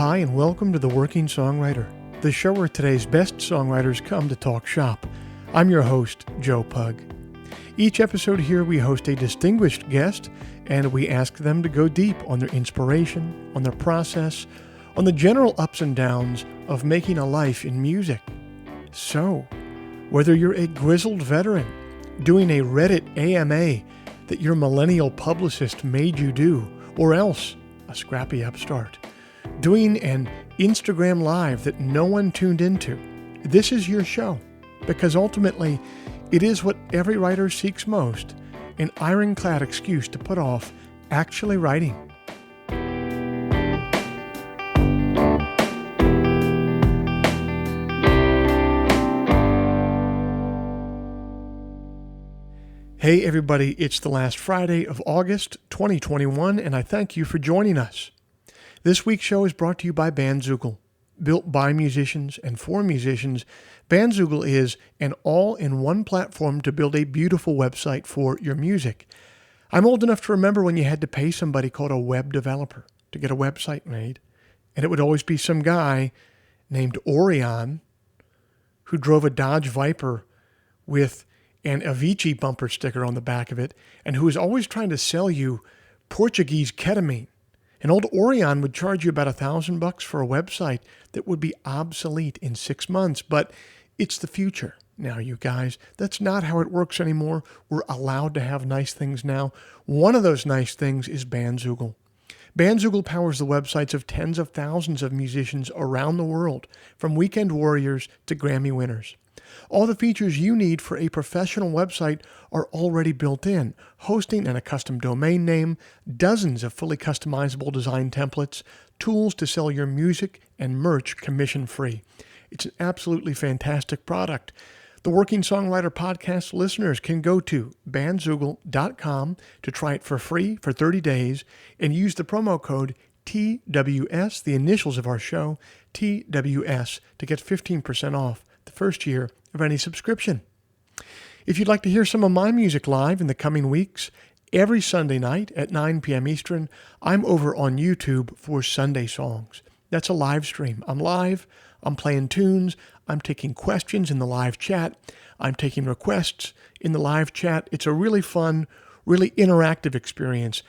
Hi, and welcome to The Working Songwriter, the show where today's best songwriters come to talk shop. I'm your host, Joe Pug. Each episode here, we host a distinguished guest, and we ask them to go deep on their inspiration, on their process, on the general ups and downs of making a life in music. So, whether you're a grizzled veteran doing a Reddit AMA that your millennial publicist made you do, or else a scrappy upstart, doing an Instagram Live that no one tuned into, this is your show, because ultimately it is what every writer seeks most, an ironclad excuse to put off actually writing. Hey everybody, it's the last Friday of August 2021, and I thank you for joining us. This week's show is brought to you by Bandzoogle. Built by musicians and for musicians, Bandzoogle is an all-in-one platform to build a beautiful website for your music. I'm old enough to remember when you had to pay somebody called a web developer to get a website made, and it would always be some guy named Orion who drove a Dodge Viper with an Avicii bumper sticker on the back of it, and who was always trying to sell you Portuguese ketamine. And old Orion would charge you about $1,000 for a website that would be obsolete in 6 months. But it's the future now, you guys. That's not how it works anymore. We're allowed to have nice things now. One of those nice things is Bandzoogle. Bandzoogle powers the websites of tens of thousands of musicians around the world, from weekend warriors to Grammy winners. All the features you need for a professional website are already built in. Hosting and a custom domain name, dozens of fully customizable design templates, tools to sell your music and merch commission-free. It's an absolutely fantastic product. The Working Songwriter podcast listeners can go to bandzoogle.com to try it for free for 30 days and use the promo code TWS, the initials of our show, TWS, to get 15% off the first year of any subscription. If you'd like to hear some of my music live in the coming weeks, every Sunday night at 9 p.m. Eastern, I'm over on YouTube for Sunday Songs. That's a live stream. I'm live, I'm playing tunes, I'm taking questions in the live chat, I'm taking requests in the live chat. It's a really fun, really interactive experience.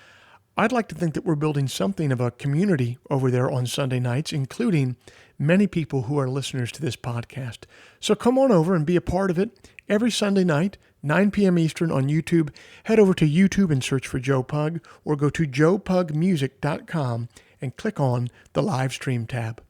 I'd like to think that we're building something of a community over there on Sunday nights, including many people who are listeners to this podcast. So come on over and be a part of it every Sunday night, 9 p.m. Eastern on YouTube. Head over to YouTube and search for Joe Pug, or go to joepugmusic.com and click on the live stream tab.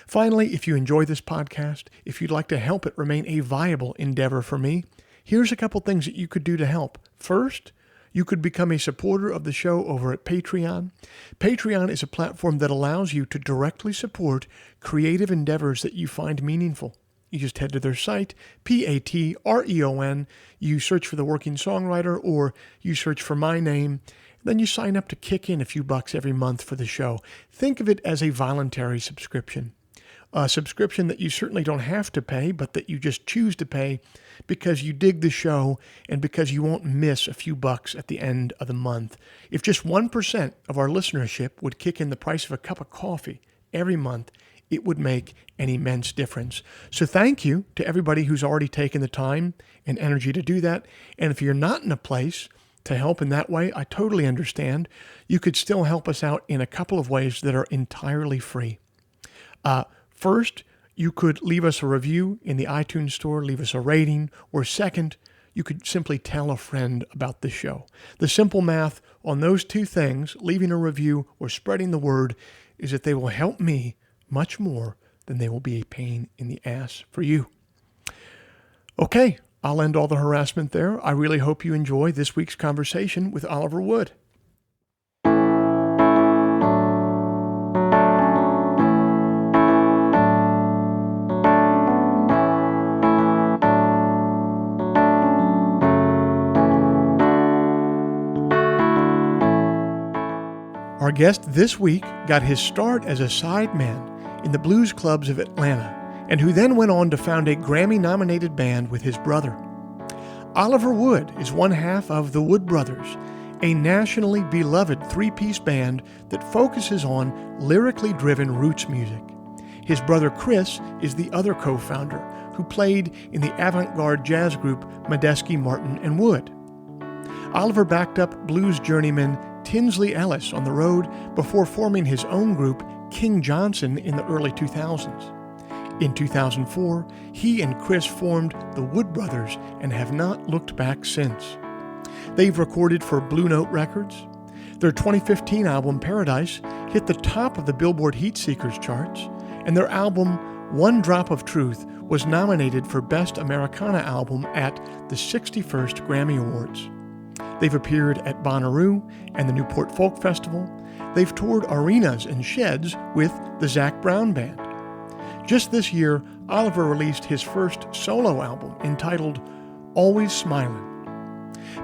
Finally, if you enjoy this podcast, if you'd like to help it remain a viable endeavor for me, here's a couple things that you could do to help. First, you could become a supporter of the show over at Patreon. Patreon is a platform that allows you to directly support creative endeavors that you find meaningful. You just head to their site, Patreon, you search for The Working Songwriter, or you search for my name, then you sign up to kick in a few bucks every month for the show. Think of it as a voluntary subscription. A subscription that you certainly don't have to pay, but that you just choose to pay because you dig the show and because you won't miss a few bucks at the end of the month. If just 1% of our listenership would kick in the price of a cup of coffee every month, it would make an immense difference. So thank you to everybody who's already taken the time and energy to do that. And if you're not in a place to help in that way, I totally understand. You could still help us out in a couple of ways that are entirely free. First, you could leave us a review in the iTunes store, leave us a rating, or second, you could simply tell a friend about the show. The simple math on those two things, leaving a review or spreading the word, is that they will help me much more than they will be a pain in the ass for you. Okay, I'll end all the harassment there. I really hope you enjoy this week's conversation with Oliver Wood. Our guest this week got his start as a sideman in the blues clubs of Atlanta, and who then went on to found a Grammy-nominated band with his brother. Oliver Wood is one half of the Wood Brothers, a nationally beloved three-piece band that focuses on lyrically driven roots music. His brother Chris is the other co-founder, who played in the avant-garde jazz group Medeski, Martin and Wood. Oliver backed up blues journeyman Tinsley Ellis on the road before forming his own group, King Johnson, in the early 2000s. In 2004, he and Chris formed the Wood Brothers and have not looked back since. They've recorded for Blue Note Records. Their 2015 album, Paradise, hit the top of the Billboard Heatseekers charts, and their album, One Drop of Truth, was nominated for Best Americana Album at the 61st Grammy Awards. They've appeared at Bonnaroo and the Newport Folk Festival. They've toured arenas and sheds with the Zac Brown Band. Just this year, Oliver released his first solo album entitled Always Smiling.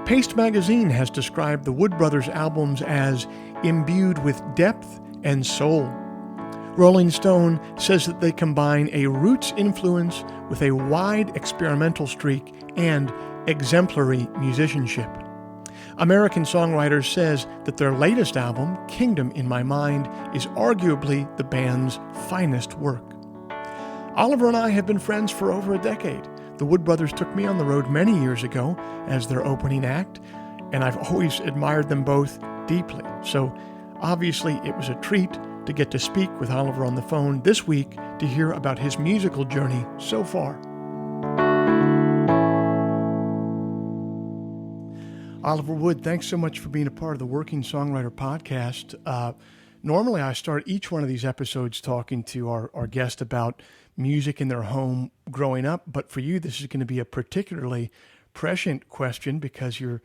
Paste Magazine has described the Wood Brothers albums as imbued with depth and soul. Rolling Stone says that they combine a roots influence with a wide experimental streak and exemplary musicianship. American Songwriters says that their latest album, Kingdom in My Mind, is arguably the band's finest work. Oliver and I have been friends for over a decade. The Wood Brothers took me on the road many years ago as their opening act, and I've always admired them both deeply. So obviously it was a treat to get to speak with Oliver on the phone this week to hear about his musical journey so far. Oliver Wood, thanks so much for being a part of the Working Songwriter Podcast. Normally I start each one of these episodes talking to our guest about music in their home growing up, but for you this is going to be a particularly prescient question because you're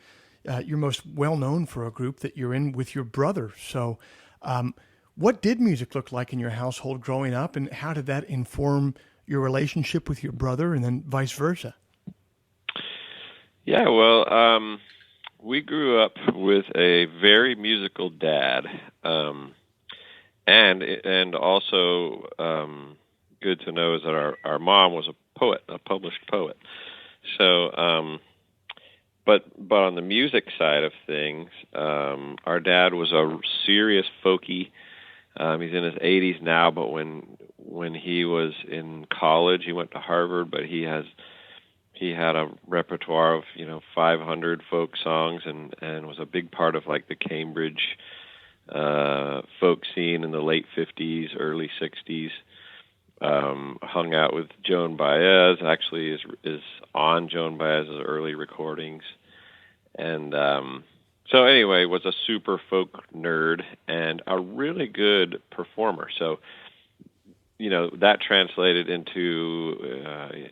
most well known for a group that you're in with your brother. So what did music look like in your household growing up, and how did that inform your relationship with your brother and then vice versa? Yeah, well, we grew up with a very musical dad, and also good to know is that our mom was a poet, a published poet. So, but on the music side of things, our dad was a serious folky. He's in his 80s now, but when he was in college, he went to Harvard, but he had a repertoire of 500 folk songs and was a big part of like the Cambridge folk scene in the late 50s, early 60s. Hung out with Joan Baez, actually is on Joan Baez's early recordings. And so anyway, was a super folk nerd and a really good performer. So, that translated into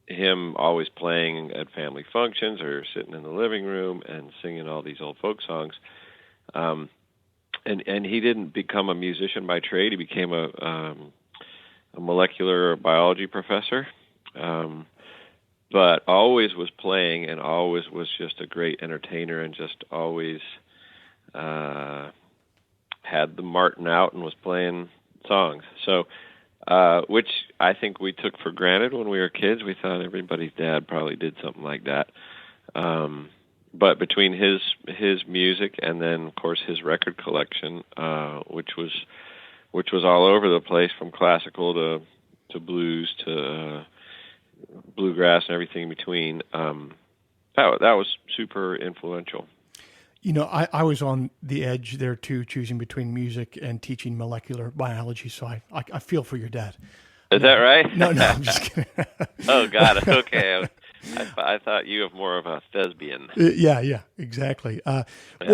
him always playing at family functions or sitting in the living room and singing all these old folk songs. And he didn't become a musician by trade. He became a molecular biology professor, but always was playing and always was just a great entertainer and just always had the Martin out and was playing songs. So, which I think we took for granted when we were kids. We thought everybody's dad probably did something like that. But between his music and then, of course, his record collection, which was all over the place, from classical to blues to bluegrass and everything in between. That was super influential. I was on the edge there too, choosing between music and teaching molecular biology. So I feel for your dad. Is that right? No, I'm just kidding. Oh, got it. Okay. I thought you were more of a thespian. Yeah, exactly. Well,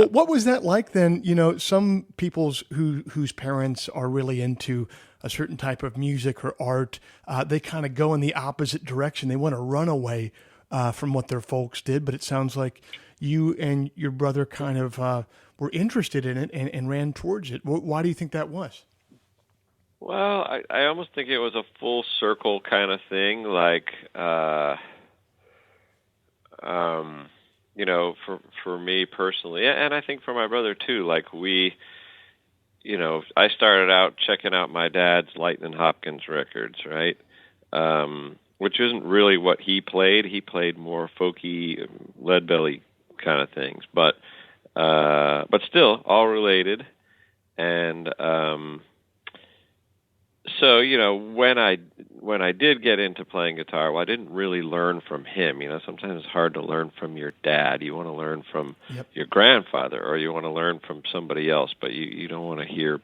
what was that like then? Some people's whose parents are really into a certain type of music or art, they kind of go in the opposite direction. They want to run away from what their folks did, but it sounds like you and your brother kind of were interested in it and ran towards it. Why do you think that was? Well, I almost think it was a full circle kind of thing, like, for me personally, and I think for my brother too, like I started out checking out my dad's Lightnin' Hopkins records, right? Which isn't really what he played. He played more folky, lead belly kind of things. But but still all related. And so, when I did get into playing guitar, well, I didn't really learn from him. Sometimes it's hard to learn from your dad. You want to learn from your grandfather, or you want to learn from somebody else, but you don't want to hear.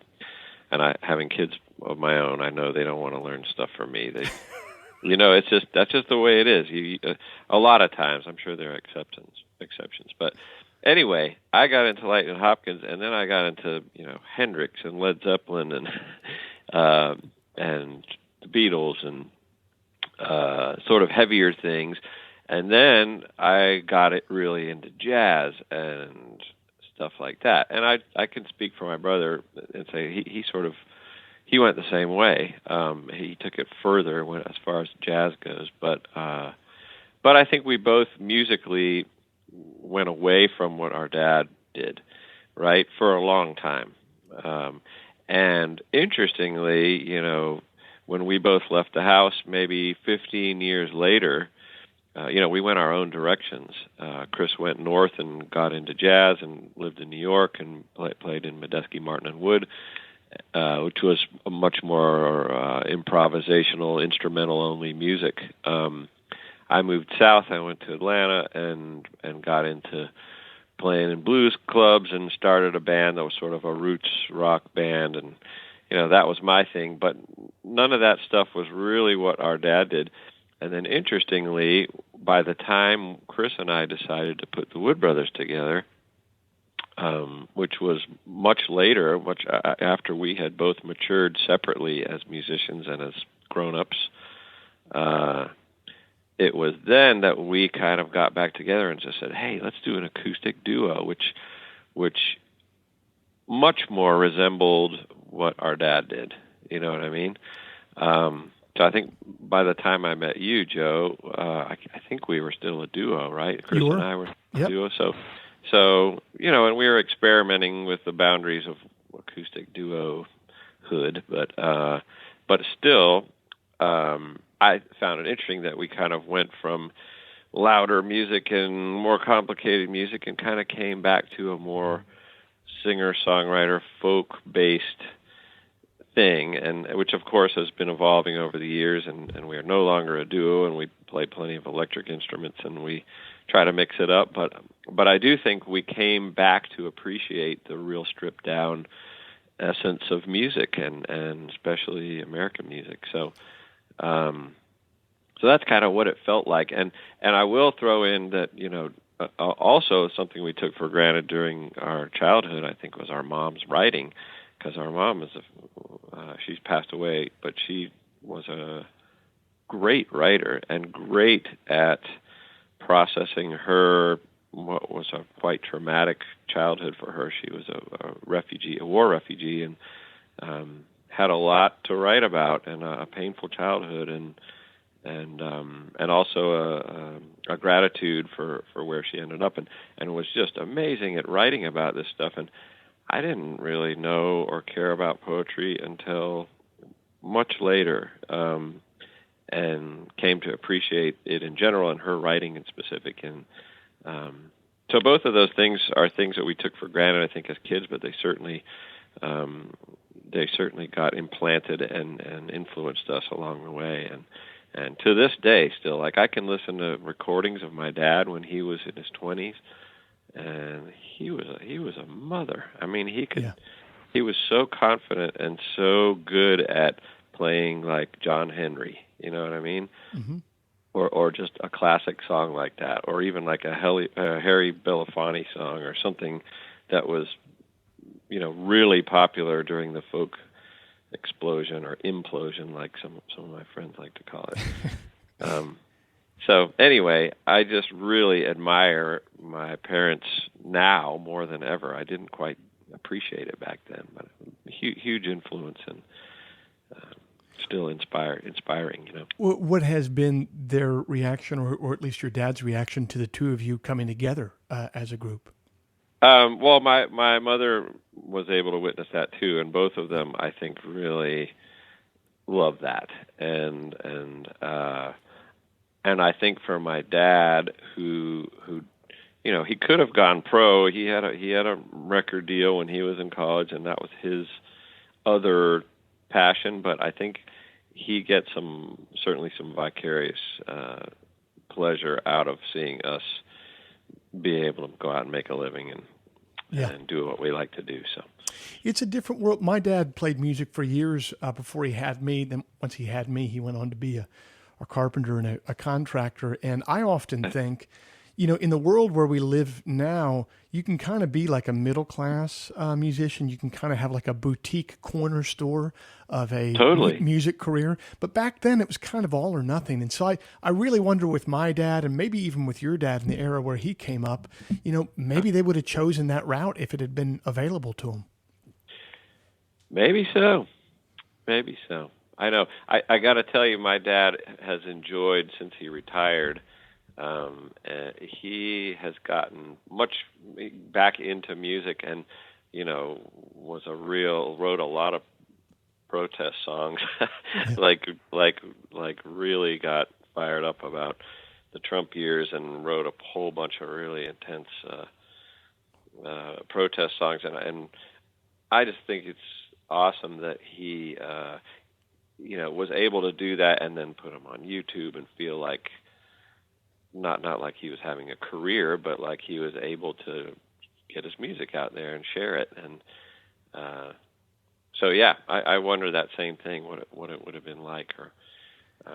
And having kids of my own, I know they don't want to learn stuff from me. They, that's just the way it is. A lot of times, I'm sure there are exceptions, but anyway, I got into Lightning Hopkins, and then I got into Hendrix and Led Zeppelin and the Beatles and sort of heavier things, and then I got it really into jazz and stuff like that. And I can speak for my brother and say he went the same way. He took it further as far as jazz goes, but I think we both musically went away from what our dad did, right, for a long time. And interestingly, when we both left the house, maybe 15 years later, we went our own directions. Chris went north and got into jazz and lived in New York and played in Medeski, Martin and Wood, which was a much more improvisational, instrumental-only music. I moved south. I went to Atlanta and got into playing in blues clubs and started a band that was sort of a roots rock band, and that was my thing. But none of that stuff was really what our dad did. And then, interestingly, by the time Chris and I decided to put the Wood Brothers together, which was much later, much after we had both matured separately as musicians and as grown-ups, it was then that we kind of got back together and just said, hey, let's do an acoustic duo, which much more resembled what our dad did. You know what I mean? So I think by the time I met you, Joe, I think we were still a duo, right? Chris and I were a duo. So and we were experimenting with the boundaries of acoustic duo-hood, but still, I found it interesting that we kind of went from louder music and more complicated music and kind of came back to a more singer-songwriter, folk-based thing, and which of course has been evolving over the years, and we are no longer a duo, and we play plenty of electric instruments, and we try to mix it up, but I do think we came back to appreciate the real stripped down essence of music, and especially American music. So that's kind of what it felt like, and I will throw in that also something we took for granted during our childhood, I think, was our mom's writing, because our mom is she's passed away, but she was a great writer and great at processing what was a quite traumatic childhood for her. She was a war refugee, and had a lot to write about, and a painful childhood, and also a gratitude for where she ended up, and was just amazing at writing about this stuff. And I didn't really know or care about poetry until much later, and came to appreciate it in general, and her writing in specific. And so both of those things are things that we took for granted, I think, as kids, but they certainly got implanted and influenced us along the way. And to this day, still, like, I can listen to recordings of my dad when he was in his 20s, and he was a mother. I mean, he was so confident and so good at playing like John Henry, you know what I mean? Mm-hmm. Or just a classic song like that, or even like a Harry Belafonte song, or something that was, really popular during the folk explosion or implosion, like some of my friends like to call it. So anyway, I just really admire my parents now more than ever. I didn't quite appreciate it back then, but huge influence, and still inspiring. What has been their reaction, or at least your dad's reaction, to the two of you coming together as a group? Well, my mother was able to witness that too, and both of them, I think, really love that. And I think for my dad, who he could have gone pro. He had a record deal when he was in college, and that was his other passion. But I think he gets certainly some vicarious pleasure out of seeing us be able to go out and make a living and do what we like to do. So it's a different world. My dad played music for years before he had me. Then once he had me, he went on to be a carpenter and a contractor. And I often think, in the world where we live now, you can kind of be like a middle-class musician. You can kind of have like a boutique corner store of a music career. But back then, it was kind of all or nothing. And so I really wonder with my dad, and maybe even with your dad in the era where he came up, maybe they would have chosen that route if it had been available to them. Maybe so. I know. I got to tell you, my dad has enjoyed, since he retired, he has gotten much back into music, and wrote a lot of protest songs, like really got fired up about the Trump years, and wrote a whole bunch of really intense protest songs, and I just think it's awesome that he was able to do that and then put them on YouTube and feel like not like he was having a career, but like he was able to get his music out there and share it. And so yeah, I wonder that same thing, what it would have been like, or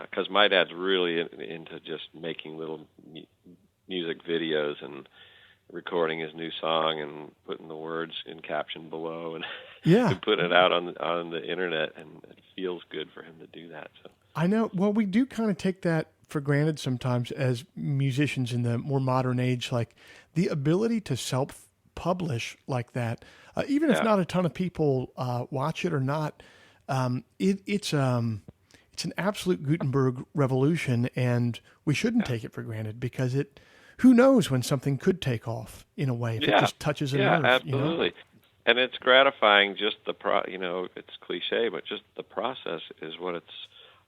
because my dad's really into just making little music videos and recording his new song and putting the words in caption below and and putting it out on the internet, and it feels good for him to do that. So I know. Well, we do kind of take that for granted sometimes as musicians in the more modern age, like the ability to self-publish like that, even if not a ton of people watch it or not. It's an absolute Gutenberg revolution, and we shouldn't take it for granted, because who knows when something could take off in a way if it just touches a nerve. Absolutely. And it's gratifying, just it's cliche, but just the process is what it's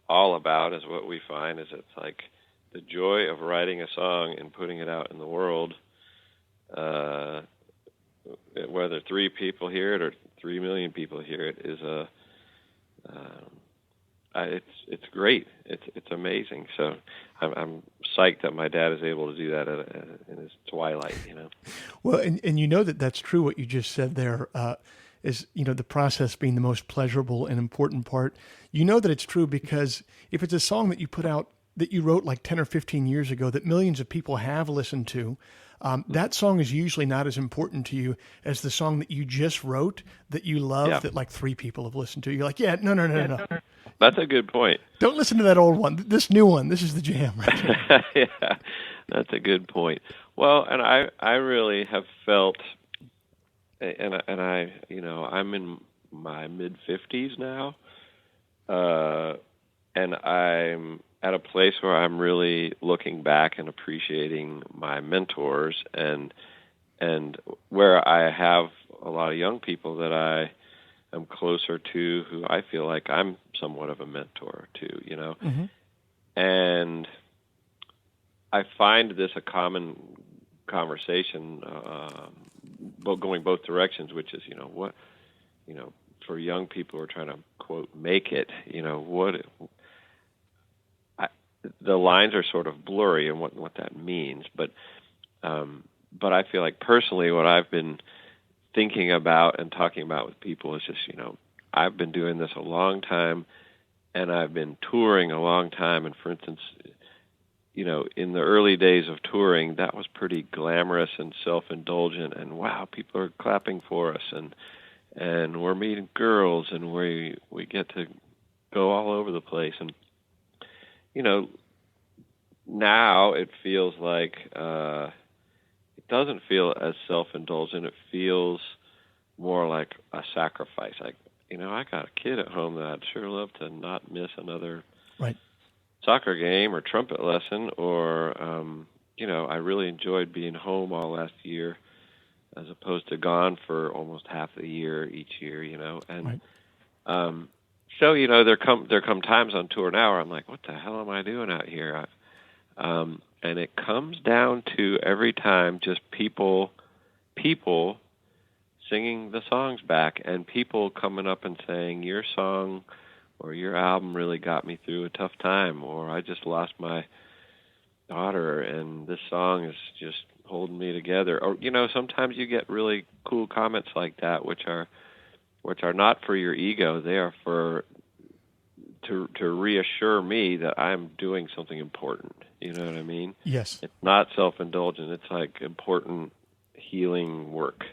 all about, is what we find, is it's like the joy of writing a song and putting it out in the world, whether 3 people hear it or 3 million people hear it, is it's great. It's amazing. So I'm psyched that my dad is able to do that in his twilight. Well, and that's true. What you just said there is the process being the most pleasurable and important part. That it's true, because if it's a song that you put out that you wrote like 10 or 15 years ago that millions of people have listened to, that song is usually not as important to you as the song that you just wrote that you love that like 3 people have listened to. You're like, no. That's a good point. Don't listen to that old one. This new one, this is the jam. Right? Yeah, that's a good point. Well, and I really have felt, and I'm in my mid-50s now, and I'm at a place where I'm really looking back and appreciating my mentors, and where I have a lot of young people that I am closer to, who I feel like I'm somewhat of a mentor to, Mm-hmm. And I find this a common conversation, going both directions, which is, for young people who are trying to, quote, make it, the lines are sort of blurry and what that means. But I feel like personally what I've been thinking about and talking about with people is just, I've been doing this a long time, and I've been touring a long time. And for instance, in the early days of touring, that was pretty glamorous and self-indulgent, and wow, people are clapping for us, and we're meeting girls, and we get to go all over the place. And now it feels like it doesn't feel as self-indulgent. It feels more like a sacrifice. Like, I got a kid at home that I'd sure love to not miss another soccer game or trumpet lesson, or I really enjoyed being home all last year, as opposed to gone for almost half the year each year. And so there come times on tour now where I'm like, what the hell am I doing out here? And it comes down to every time just people singing the songs back, and people coming up and saying, your song or your album really got me through a tough time, or I just lost my daughter and this song is just holding me together. Or sometimes you get really cool comments like that, which are not for your ego. They are to reassure me that I'm doing something important. You know what I mean? Yes. It's not self-indulgent. It's like important healing work.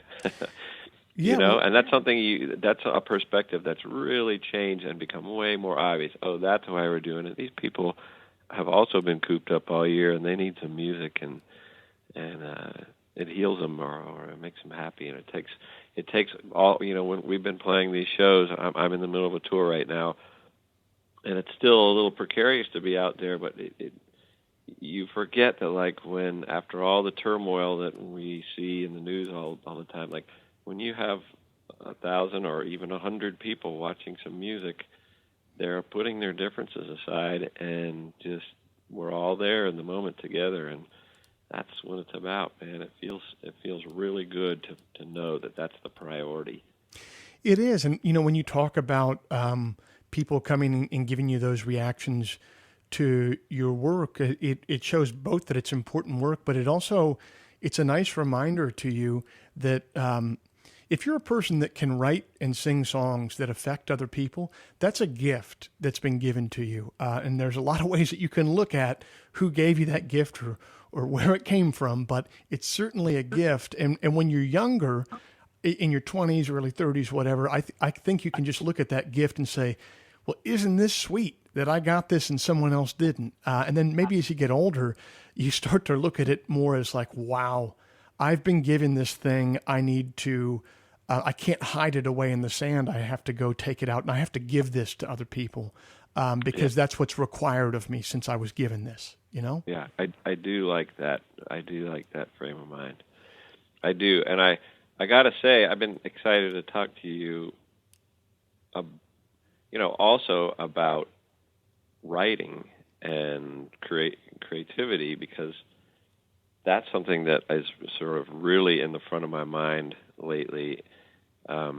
Yeah, and that's a perspective that's really changed and become way more obvious. Oh, that's why we're doing it. These people have also been cooped up all year, and they need some music, and it heals them or it makes them happy. And it takes all. When we've been playing these shows, I'm in the middle of a tour right now, and it's still a little precarious to be out there, but you forget that, like, when after all the turmoil that we see in the news all the time, like when you have 1,000 or even 100 people watching some music, they're putting their differences aside and just we're all there in the moment together, and that's what it's about, man. It feels really good to know that that's the priority. it is. And, when you talk about people coming and giving you those reactions to your work, it shows both that it's important work, but it's a nice reminder to you that if you're a person that can write and sing songs that affect other people, that's a gift that's been given to you. And there's a lot of ways that you can look at who gave you that gift or where it came from, but it's certainly a gift. And when you're younger, in your 20s, early 30s, whatever, I think you can just look at that gift and say, well, isn't this sweet that I got this and someone else didn't? And then maybe as you get older, you start to look at it more as like, wow, I've been given this thing. I need to, I can't hide it away in the sand. I have to go take it out and I have to give this to other people because that's what's required of me since I was given this, Yeah, I do like that. I do like that frame of mind. I do. And I got to say, I've been excited to talk to you, also about writing and creativity, because that's something that is sort of really in the front of my mind lately.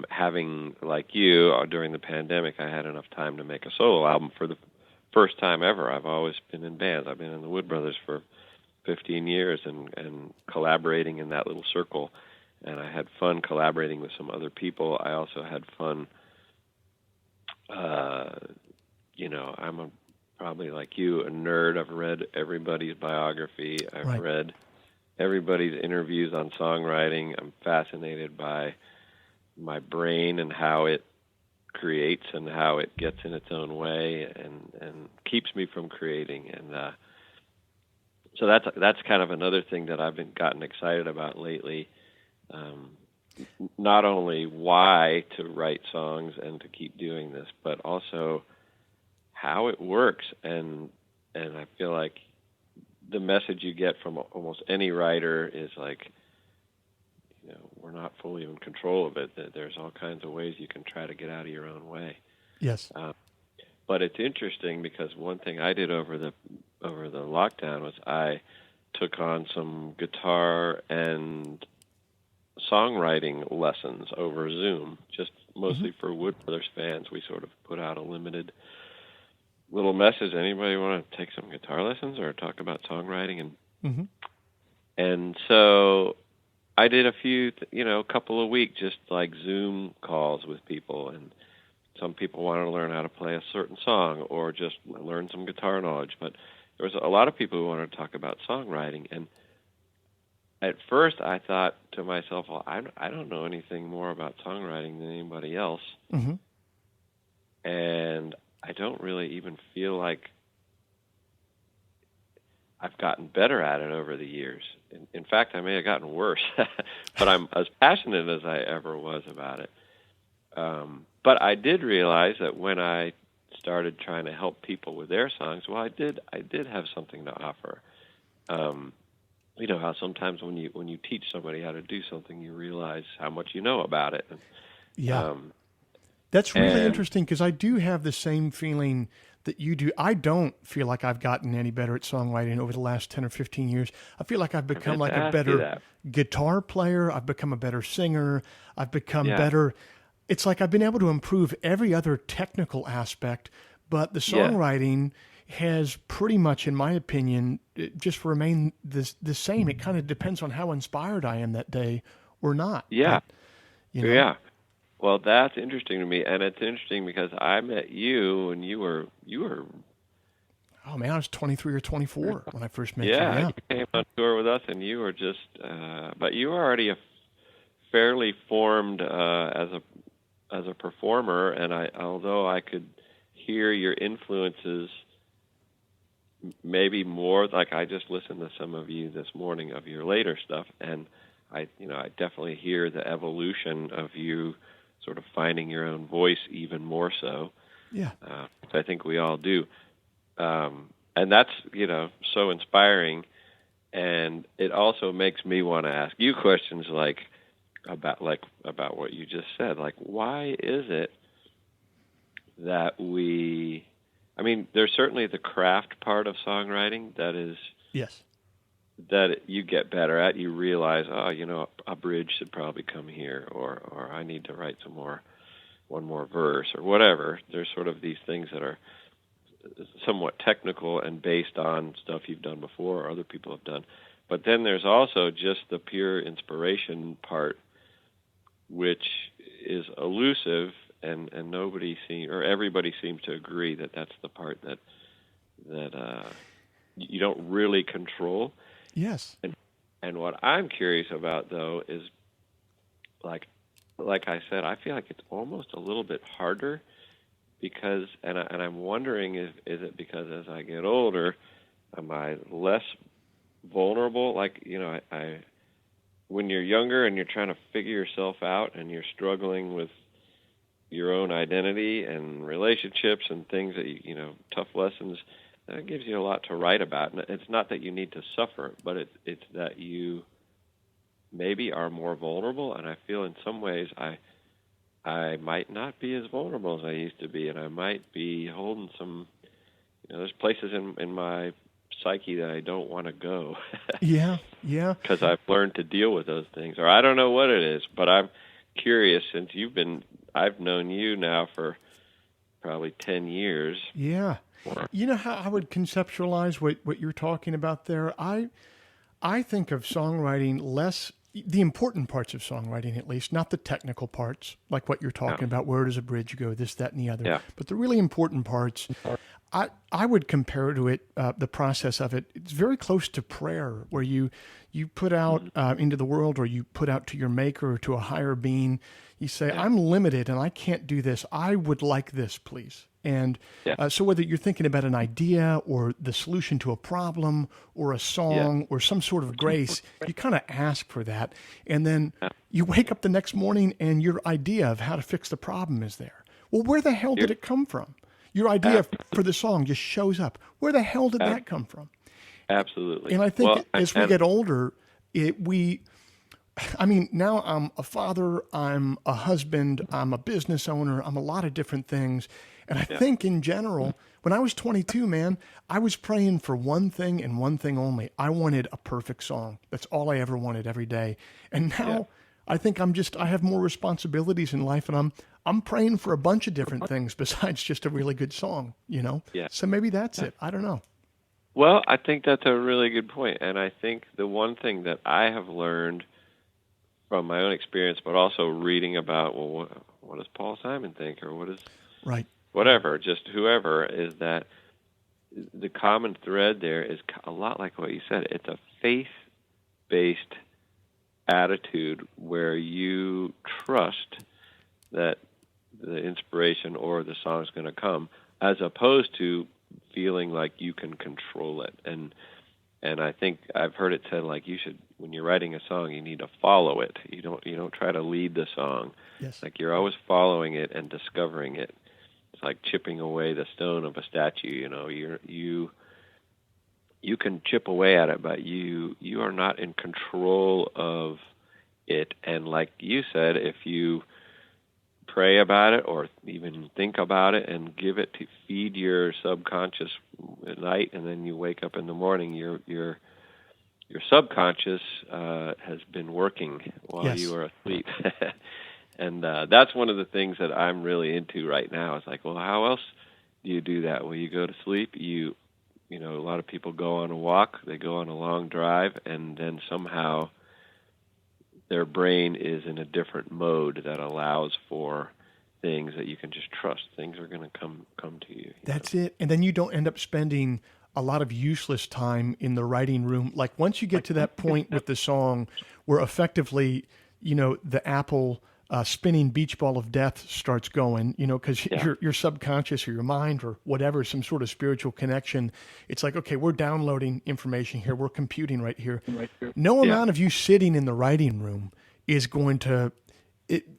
Having, like you, during the pandemic, I had enough time to make a solo album for the first time ever. I've always been in bands. I've been in the Wood Brothers for 15 years and collaborating in that little circle. And I had fun collaborating with some other people. I also had fun, I'm probably like you, a nerd. I've read everybody's biography. I've read everybody's interviews on songwriting. I'm fascinated by my brain and how it creates and how it gets in its own way and keeps me from creating. And so that's kind of another thing that I've gotten excited about lately. Not only why to write songs and to keep doing this, but also how it works. And I feel like the message you get from almost any writer is like, we're not fully in control of it. There's all kinds of ways you can try to get out of your own way. Yes. But it's interesting because one thing I did over the lockdown was I took on some guitar and songwriting lessons over Zoom, just mostly for Wood Brothers fans. We sort of put out a limited little message. Anybody want to take some guitar lessons or talk about songwriting? And so I did a few, couple of weeks, just like Zoom calls with people. And some people wanted to learn how to play a certain song or just learn some guitar knowledge. But there was a lot of people who wanted to talk about songwriting. And at first I thought to myself, well, I don't know anything more about songwriting than anybody else. And I don't really even feel like I've gotten better at it over the years. In fact, I may have gotten worse, but I'm as passionate as I ever was about it. But I did realize that when I started trying to help people with their songs, well, I did have something to offer. How sometimes when you teach somebody how to do something, you realize how much you know about it. Yeah. That's really interesting because I do have the same feeling that you do. I don't feel like I've gotten any better at songwriting over the last 10 or 15 years. I feel like I've become like a better guitar player. I've become a better singer. I've become better. It's like I've been able to improve every other technical aspect, but the songwriting has pretty much, in my opinion, just remained the same. It kind of depends on how inspired I am that day or not. Yeah. But, you know. Yeah. Well, that's interesting to me, and it's interesting because I met you and you were. Oh man, I was 23 or 24 when I first met you. Yeah, Yeah, you came on tour with us, and you were just. But you were already fairly formed as a performer, and although I could hear your influences maybe more, like I just listened to some of you this morning of your later stuff, and I definitely hear the evolution of you sort of finding your own voice even more so. Yeah. I think we all do. And that's, so inspiring. And it also makes me want to ask you questions about what you just said. Like, why is it that there's certainly the craft part of songwriting that is, yes, that you get better at. You realize, a bridge should probably come here, or I need to write one more verse, or whatever. There's sort of these things that are somewhat technical and based on stuff you've done before or other people have done. But then there's also just the pure inspiration part, which is elusive, and everybody seems to agree that that's the part that you don't really control. yes. And what I'm curious about, though, is like I said, I feel like it's almost a little bit harder because, and I'm wondering, is it because as I get older, am I less vulnerable? Like, when you're younger and you're trying to figure yourself out and you're struggling with your own identity and relationships and things that tough lessons, that gives you a lot to write about. And it's not that you need to suffer, but it's that you maybe are more vulnerable. And I feel in some ways I might not be as vulnerable as I used to be, and I might be holding some. There's places in my psyche that I don't want to go. Yeah. Because I've learned to deal with those things, or I don't know what it is. But I'm curious, since I've known you now for probably 10 years. Yeah. You know how I would conceptualize what you're talking about there? I think of songwriting less, the important parts of songwriting at least, not the technical parts, like what you're talking about, where does a bridge go, this, that, and the other. Yeah. But the really important parts, I would compare to it, the process of it, it's very close to prayer, where you put out into the world, or you put out to your maker or to a higher being. You say, I'm limited and I can't do this. I would like this, please. And so whether you're thinking about an idea or the solution to a problem or a song or some sort of grace, you kind of ask for that. And then you wake up the next morning and your idea of how to fix the problem is there. Well, where the hell did it come from? Your idea for the song just shows up. Where the hell did that come from? Absolutely. And I think as we get older, now I'm a father, I'm a husband, I'm a business owner, I'm a lot of different things. And I think in general, when I was 22, man, I was praying for one thing and one thing only. I wanted a perfect song. That's all I ever wanted every day. And now I think I have more responsibilities in life, and I'm praying for a bunch of different things besides just a really good song, Yeah. So maybe that's it. I don't know. Well, I think that's a really good point. And I think the one thing that I have learned from my own experience, but also reading about, what does Paul Simon think, or what is whatever, just whoever, is that the common thread there is a lot like what you said. It's a faith-based attitude where you trust that the inspiration or the song is going to come, as opposed to feeling like you can control it. And I think I've heard it said, like, you should, when you're writing a song, you need to follow it. You don't try to lead the song. Yes. Like, you're always following it and discovering it. It's like chipping away the stone of a statue. You can chip away at it, but you are not in control of it. And like you said, if you pray about it or even think about it and give it to feed your subconscious at night, and then you wake up in the morning, your subconscious has been working while you are asleep. And that's one of the things that I'm really into right now. It's like, well, how else do you do that? When you go to sleep, you know, a lot of people go on a walk, they go on a long drive, and then somehow their brain is in a different mode that allows for things that you can just trust. Things are going to come to you. That's it. And then you don't end up spending a lot of useless time in the writing room. Like once you get to that point with the song where effectively, you know, the Apple spinning beach ball of death starts going, you know, because your subconscious or your mind or whatever, some sort of spiritual connection, it's like, okay, we're downloading information here. We're computing right here. No amount of you sitting in the writing room is going to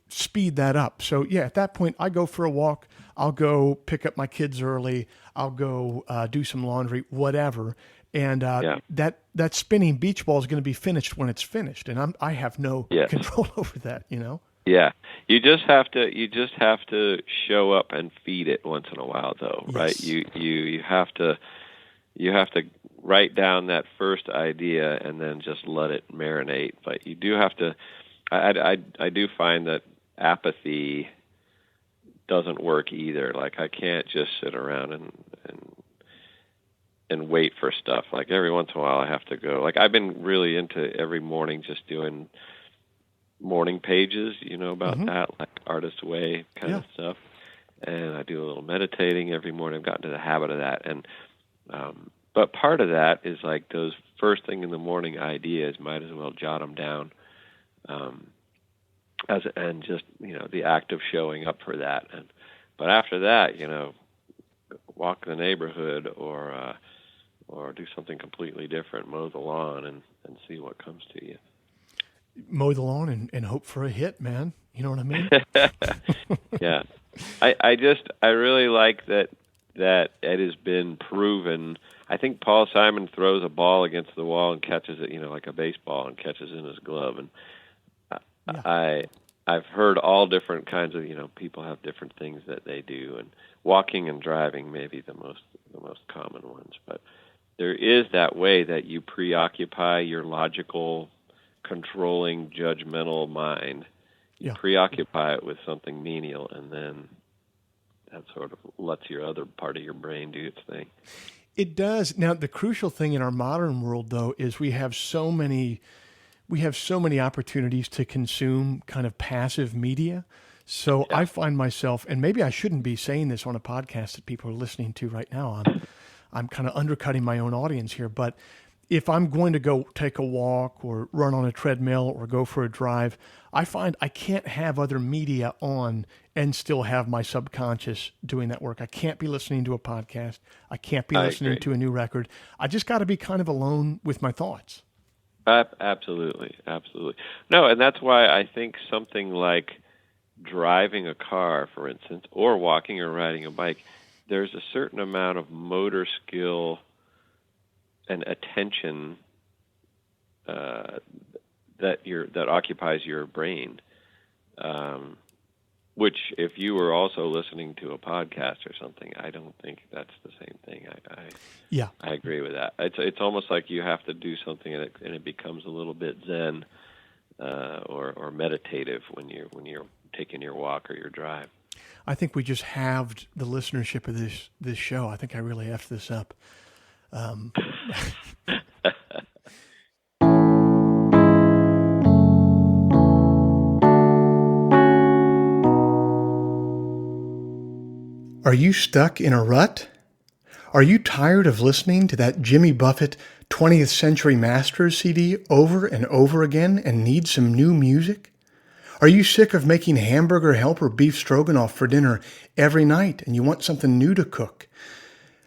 speed that up. So yeah, at that point, I go for a walk. I'll go pick up my kids early. I'll go do some laundry, whatever. And that spinning beach ball is going to be finished when it's finished, and I have no control over that, you know. Yeah, you just have to show up and feed it once in a while, though, right? You have to write down that first idea and then just let it marinate. But you do have to. I do find that apathy doesn't work either. Like I can't just sit around and wait for stuff. Like every once in a while, I have to go. Like I've been really into every morning just doing morning pages, you know, about that, like Artist's Way kind of stuff. And I do a little meditating every morning. I've gotten to the habit of that. And but part of that is like those first thing in the morning ideas, might as well jot them down. And just, you know, the act of showing up for that. But after that, you know, walk the neighborhood or do something completely different, mow the lawn and see what comes to you. Mow the lawn and hope for a hit, man. You know what I mean? Yeah. I really like that it has been proven. I think Paul Simon throws a ball against the wall and catches it, you know, like a baseball, and catches it in his glove. And I've heard all different kinds of, you know, people have different things that they do, and walking and driving may be the most common ones. But there is that way that you preoccupy your logical, controlling, judgmental mind. You preoccupy it with something menial, and then that sort of lets your other part of your brain do its thing. It does. Now, the crucial thing in our modern world, though, is we have so many opportunities to consume kind of passive media. So I find myself, and maybe I shouldn't be saying this on a podcast that people are listening to right now. I'm kind of undercutting my own audience here, but if I'm going to go take a walk or run on a treadmill or go for a drive, I find I can't have other media on and still have my subconscious doing that work. I can't be listening to a podcast. I can't be listening to a new record. I just got to be kind of alone with my thoughts. Absolutely. No, and that's why I think something like driving a car, for instance, or walking or riding a bike, there's a certain amount of motor skill and attention that occupies your brain, which if you were also listening to a podcast or something, I don't think that's the same thing. I agree with that. It's almost like you have to do something and it becomes a little bit zen or meditative when you're taking your walk or your drive. I think we just halved the listenership of this show. I think I really effed this up. Are you stuck in a rut? Are you tired of listening to that Jimmy Buffett 20th Century Masters CD over and over again and need some new music? Are you sick of making hamburger helper beef stroganoff for dinner every night and you want something new to cook?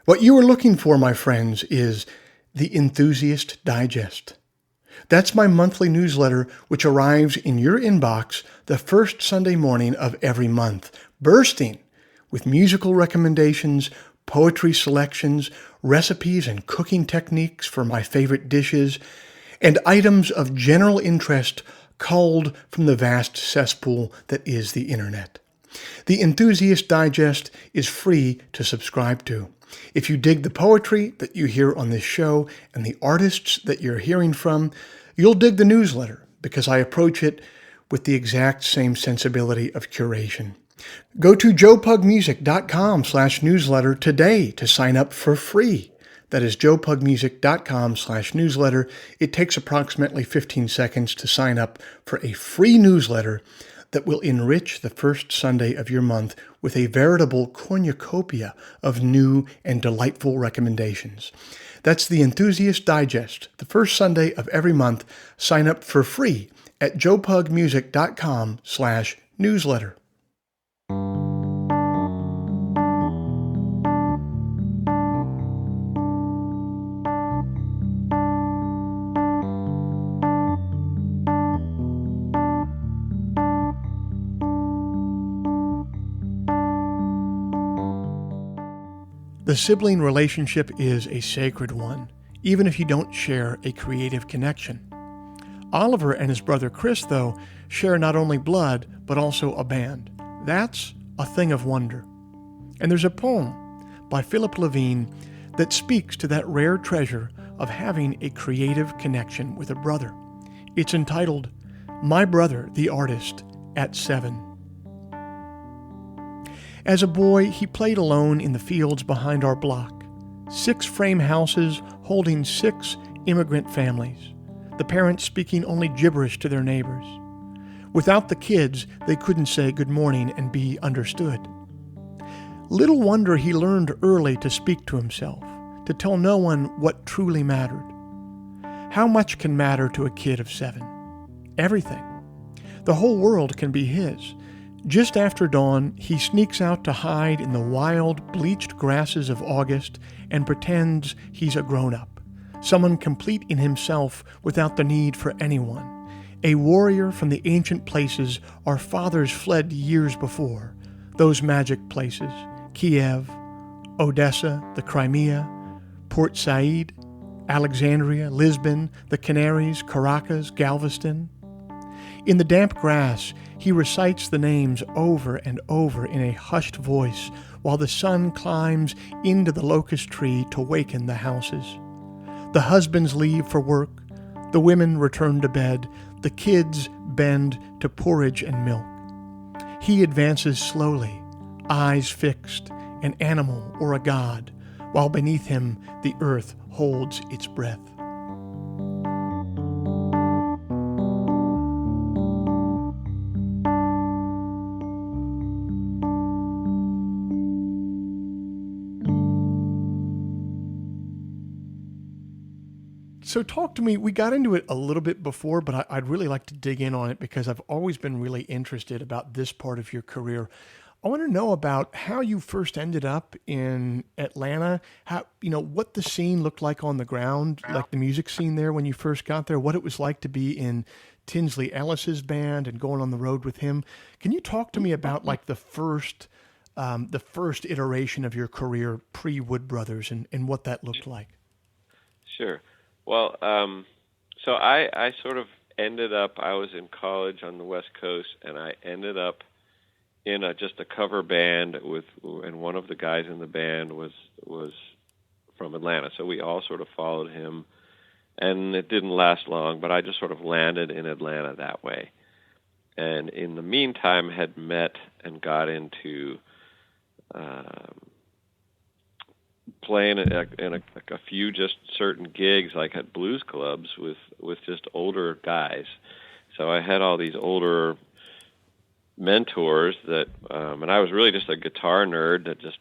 What you are looking for, my friends, is the Enthusiast Digest. That's my monthly newsletter, which arrives in your inbox the first Sunday morning of every month, bursting with musical recommendations, poetry selections, recipes and cooking techniques for my favorite dishes, and items of general interest culled from the vast cesspool that is the internet. The Enthusiast Digest is free to subscribe to. If you dig the poetry that you hear on this show and the artists that you're hearing from, you'll dig the newsletter because I approach it with the exact same sensibility of curation. Go to joepugmusic.com/newsletter today to sign up for free. That is joepugmusic.com/newsletter. It takes approximately 15 seconds to sign up for a free newsletter that will enrich the first Sunday of your month with a veritable cornucopia of new and delightful recommendations. That's the Enthusiast Digest, the first Sunday of every month. Sign up for free at joepugmusic.com/newsletter. The sibling relationship is a sacred one, even if you don't share a creative connection. Oliver and his brother Chris, though, share not only blood, but also a band. That's a thing of wonder. And there's a poem by Philip Levine that speaks to that rare treasure of having a creative connection with a brother. It's entitled, My Brother, the Artist, at 7. As a boy, he played alone in the fields behind our block. 6 frame houses holding 6 immigrant families, the parents speaking only gibberish to their neighbors. Without the kids, they couldn't say good morning and be understood. Little wonder he learned early to speak to himself, to tell no one what truly mattered. How much can matter to a kid of 7? Everything. The whole world can be his. Just after dawn, he sneaks out to hide in the wild, bleached grasses of August and pretends he's a grown-up, someone complete in himself without the need for anyone, a warrior from the ancient places our fathers fled years before, those magic places, Kiev, Odessa, the Crimea, Port Said, Alexandria, Lisbon, the Canaries, Caracas, Galveston. In the damp grass, he recites the names over and over in a hushed voice while the sun climbs into the locust tree to waken the houses. The husbands leave for work, the women return to bed, the kids bend to porridge and milk. He advances slowly, eyes fixed, an animal or a god, while beneath him the earth holds its breath. So talk to me, we got into it a little bit before, but I'd really like to dig in on it because I've always been really interested about this part of your career. I want to know about how you first ended up in Atlanta, how, what the scene looked like on the ground, like the music scene there when you first got there, what it was like to be in Tinsley Ellis's band and going on the road with him. Can you talk to me about like the first iteration of your career pre-Wood Brothers and what that looked like? Sure. Well, so I sort of ended up, I was in college on the West Coast, and I ended up in just a cover band and one of the guys in the band was from Atlanta. So we all sort of followed him, and it didn't last long, but I just sort of landed in Atlanta that way. And in the meantime, had met and got into playing in a few just certain gigs, like at blues clubs with just older guys. So I had all these older mentors that, and I was really just a guitar nerd that just,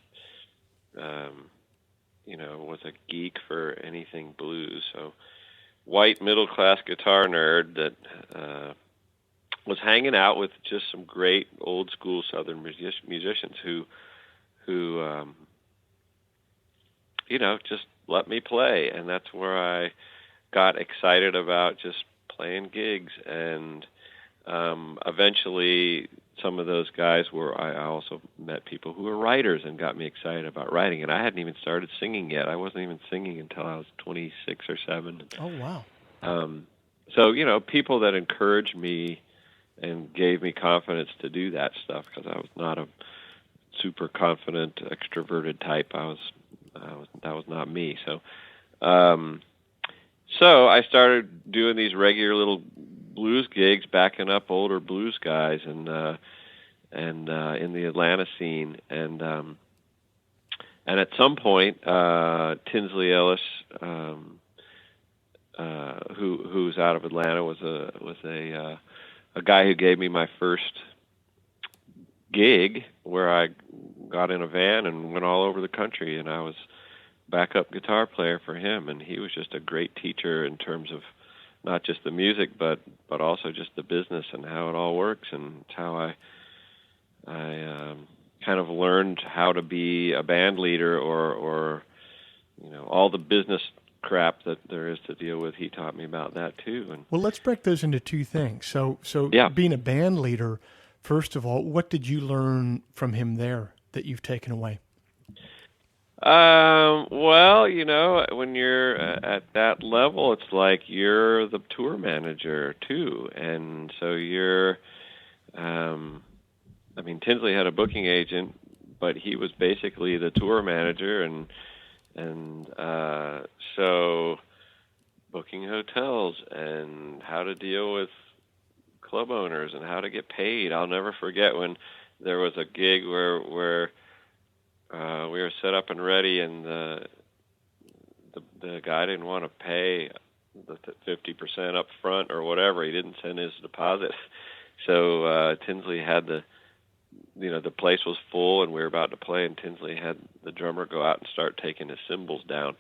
was a geek for anything blues. So white middle-class guitar nerd that was hanging out with just some great old school Southern musicians who just let me play, and that's where I got excited about just playing gigs. And eventually some of those guys I also met people who were writers and got me excited about writing, and I hadn't even started singing yet. I wasn't even singing until I was 26 or 7. Oh, wow. So, people that encouraged me and gave me confidence to do that stuff, because I was not a super confident, extroverted type. That was not me. So I started doing these regular little blues gigs, backing up older blues guys, and in the Atlanta scene, and at some point, Tinsley Ellis, who's out of Atlanta, was a guy who gave me my first gig, where I got in a van and went all over the country, and I was backup guitar player for him, and he was just a great teacher in terms of not just the music, but also just the business and how it all works, and it's how I kind of learned how to be a band leader, or all the business crap that there is to deal with. He taught me about that too. And well, let's break those into two things. So yeah. Being a band leader, first of all, what did you learn from him there that you've taken away? Well, when you're at that level, it's like you're the tour manager too, and so you're. Tinsley had a booking agent, but he was basically the tour manager, and so booking hotels and how to deal with club owners and how to get paid. I'll never forget when there was a gig where we were set up and ready, and the guy didn't want to pay the 50% up front or whatever. He didn't send his deposit. So Tinsley had the place was full, and we were about to play, and Tinsley had the drummer go out and start taking his cymbals down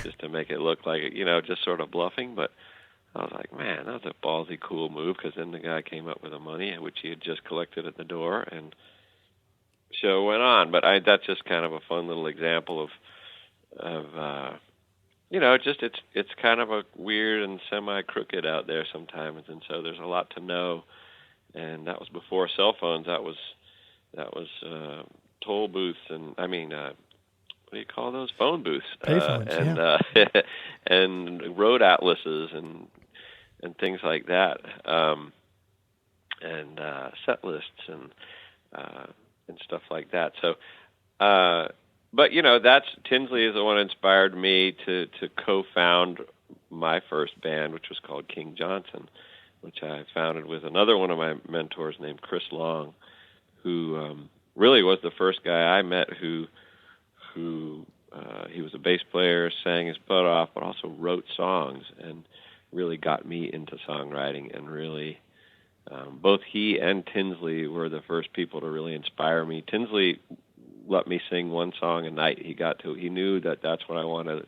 just to make it look like, just sort of bluffing. But I was like, man, that was a ballsy, cool move, because then the guy came up with the money, which he had just collected at the door, and show went on. But that's just kind of a fun little example of it's kind of a weird and semi-crooked out there sometimes, and so there's a lot to know. And that was before cell phones. That was toll booths, and what do you call those? Phone booths. Payphones, yeah. And road atlases and things like that, and set lists and stuff like that. So, but that's Tinsley is the one who inspired me to co-found my first band, which was called King Johnson, which I founded with another one of my mentors named Chris Long, who really was the first guy I met who he was a bass player, sang his butt off, but also wrote songs, and really got me into songwriting. And really, both he and Tinsley were the first people to really inspire me. Tinsley let me sing one song a night. He knew that that's what I wanted to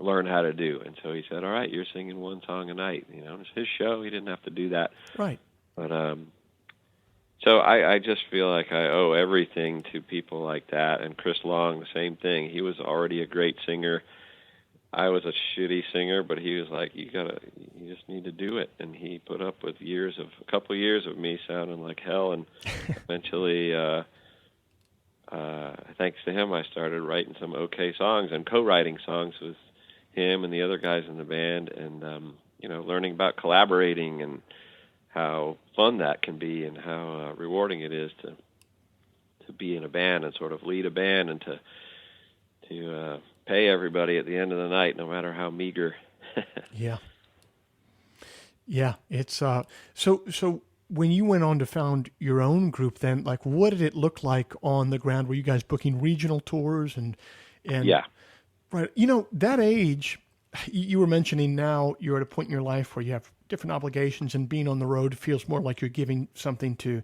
learn how to do, and so he said, all right, you're singing one song a night. It's his show. He didn't have to do that. Right. But so I just feel like I owe everything to people like that. And Chris Long, the same thing. He was already a great singer. I was a shitty singer, but he was like, you just need to do it. And he put up with a couple of years of me sounding like hell, and eventually, thanks to him, I started writing some okay songs and co-writing songs with him and the other guys in the band, and learning about collaborating and how fun that can be, and how rewarding it is to be in a band and sort of lead a band, and to pay everybody at the end of the night, no matter how meager. Yeah. It's so when you went on to found your own group, then, like, what did it look like on the ground? Were you guys booking regional tours and Yeah. Right. That age, you were mentioning, now you're at a point in your life where you have different obligations, and being on the road feels more like you're giving something to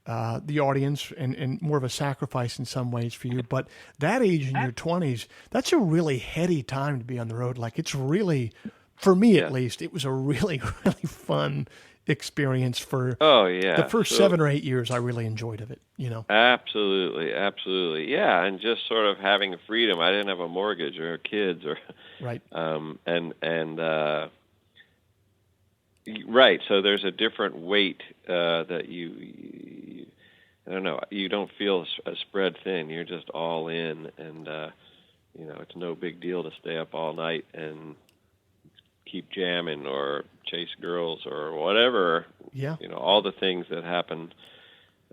the audience, and more of a sacrifice in some ways for you. But that age in your 20s, that's a really heady time to be on the road. Like, it's really, for me at least, it was a really, really fun experience for the first 7 or 8 years. I really enjoyed of it, Absolutely. Yeah, and just sort of having the freedom. I didn't have a mortgage or kids or right. Right. So there's a different weight that you I don't know, you don't feel spread thin. You're just all in, and it's no big deal to stay up all night and keep jamming or chase girls or whatever. Yeah. All the things that happen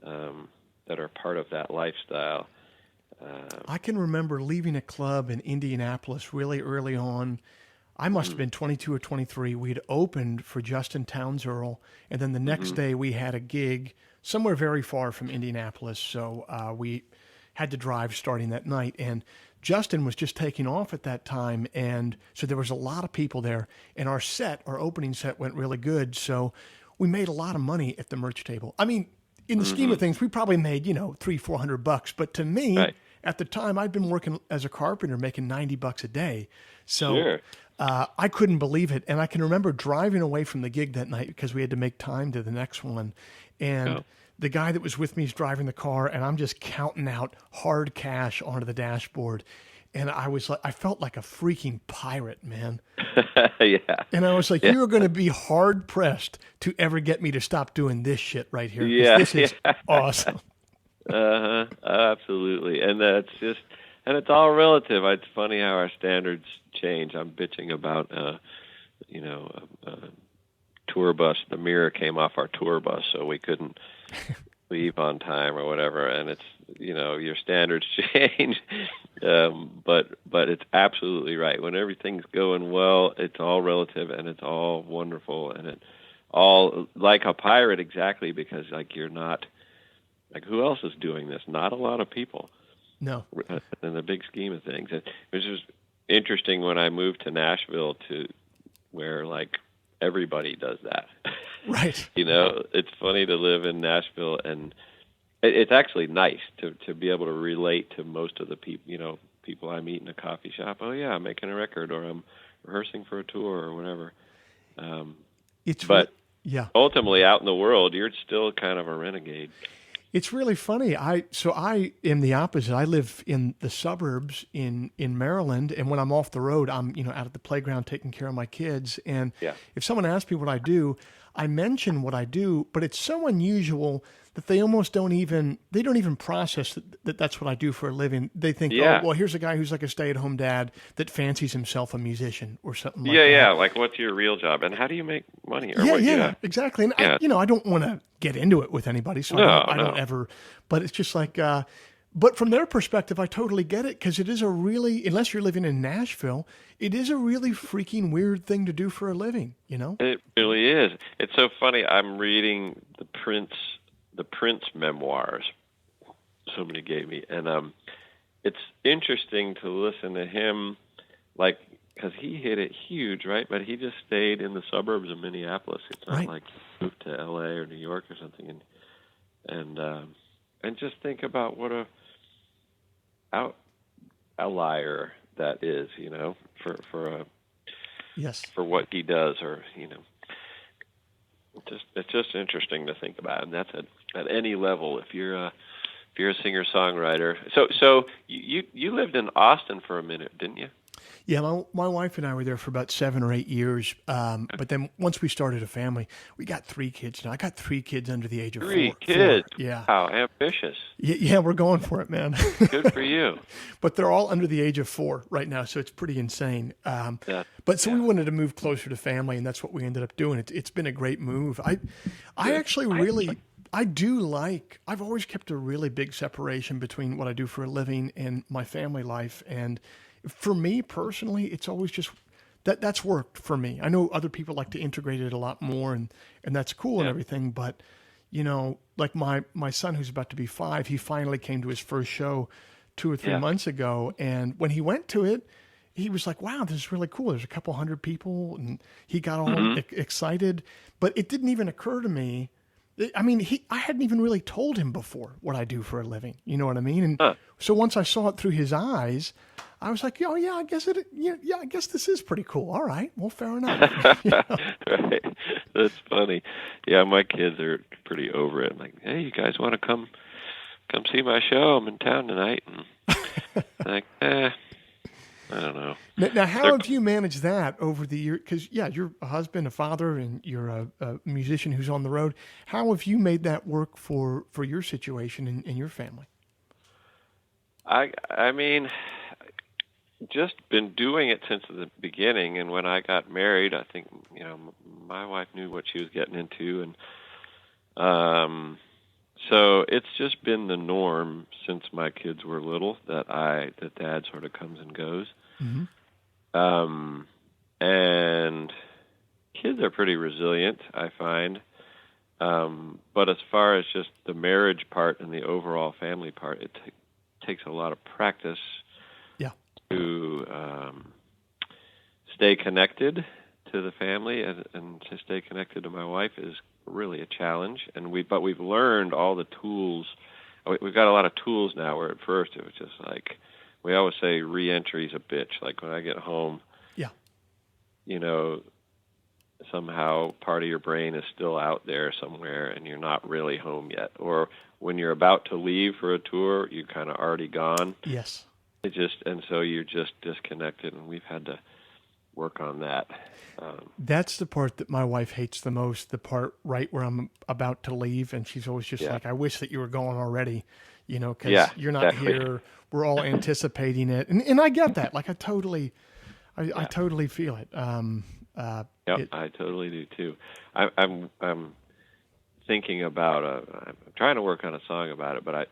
that are part of that lifestyle. I can remember leaving a club in Indianapolis really early on. I must have been 22 or 23. We had opened for Justin Townes Earl, and then the next day we had a gig somewhere very far from Indianapolis, so we had to drive starting that night. And Justin was just taking off at that time, and so there was a lot of people there. And our opening set went really good, so we made a lot of money at the merch table. I mean, in the scheme of things, we probably made, $300-400, but to me, Right. at the time, I'd been working as a carpenter making $90 a day. So Sure. I couldn't believe it. And I can remember driving away from the gig that night because we had to make time to the next one. And the guy that was with me is driving the car, and I'm just counting out hard cash onto the dashboard. And I felt like a freaking pirate, man. Yeah. And I was like, you're going to be hard pressed to ever get me to stop doing this shit right here. 'Cause Yeah. This is awesome. Absolutely. And it's all relative. It's funny how our standards change. I'm bitching about, a tour bus. The mirror came off our tour bus, so we couldn't leave on time or whatever. And it's, your standards change. But it's absolutely right. When everything's going well, it's all relative and it's all wonderful, and it all like a pirate, exactly, because you're not. Who else is doing this? Not a lot of people. No. In the big scheme of things. It was just interesting when I moved to Nashville, to where everybody does that. Right. It's funny to live in Nashville, and it's actually nice to be able to relate to most of the people I meet in a coffee shop. Oh yeah, I'm making a record, or I'm rehearsing for a tour, or whatever. Ultimately, out in the world, you're still kind of a renegade. It's really funny. I am the opposite. I live in the suburbs in Maryland, and when I'm off the road, I'm out at the playground taking care of my kids. And if someone asks me what I do, I mention what I do, but it's so unusual that they almost don't even process that that's what I do for a living. They think, oh, well, here's a guy who's like a stay-at-home dad that fancies himself a musician or something like that. Yeah. Like, what's your real job, and how do you make money? Or Exactly. And I don't want to get into it with anybody, so I don't ever. But it's just like, but from their perspective, I totally get it, because it is unless you're living in Nashville, it is a really freaking weird thing to do for a living. It really is. It's so funny. I'm reading the Prince memoirs somebody gave me, and it's interesting to listen to him, because he hit it huge, right? But he just stayed in the suburbs of Minneapolis. It's not like he moved to L.A. or New York or something, and just think about what a outlier that is, for what he does, or it's just interesting to think about, and that's at any level. If you're a singer-songwriter, so you lived in Austin for a minute, didn't you? Yeah, my wife and I were there for about 7 or 8 years. But then once we started a family, we got 3 kids now. I got 3 kids under the age of 4. 3 kids? 4. Yeah. Wow, ambitious. Yeah, we're going for it, man. Good for you. But they're all under the age of 4 right now, so it's pretty insane. But we wanted to move closer to family, and that's what we ended up doing. It's been a great move. I actually really... I've always kept a really big separation between what I do for a living and my family life. And for me personally, it's always just that's worked for me. I know other people like to integrate it a lot more, and that's cool and everything. But, like my son, who's about to be 5, he finally came to his first show 2 or 3 months ago. And when he went to it, he was like, wow, this is really cool. There's a couple hundred people, and he got all excited. But it didn't even occur to me. I mean, I hadn't even really told him before what I do for a living. You know what I mean? And so once I saw it through his eyes, I was like, oh yeah, I guess this is pretty cool. All right, well, fair enough. Right. That's funny. Yeah, my kids are pretty over it. I'm like, hey, you guys want to come see my show? I'm in town tonight. And like, I don't know. Now, how have you managed that over the year? Because, you're a husband, a father, and you're a musician who's on the road. How have you made that work for your situation and your family? I mean, just been doing it since the beginning. And when I got married, I think my wife knew what she was getting into, and so it's just been the norm since my kids were little that Dad sort of comes and goes. Mm-hmm. And kids are pretty resilient, I find. But as far as just the marriage part and the overall family part, it takes a lot of practice. Yeah. To stay connected to the family and to stay connected to my wife is really a challenge. But we've learned all the tools. We've got a lot of tools now, where at first it was just like, we always say re-entry's a bitch. Like when I get home, Yeah. Somehow part of your brain is still out there somewhere and you're not really home yet. Or when you're about to leave for a tour, you're kind of already gone. Yes. And so you're just disconnected, and we've had to work on that. That's the part that my wife hates the most, the part right where I'm about to leave, and she's always just like, I wish that you were going already, because you're not exactly. here. We're all anticipating it. And I get that. Like, I totally feel it. I totally do too. I'm thinking about I'm trying to work on a song about it, but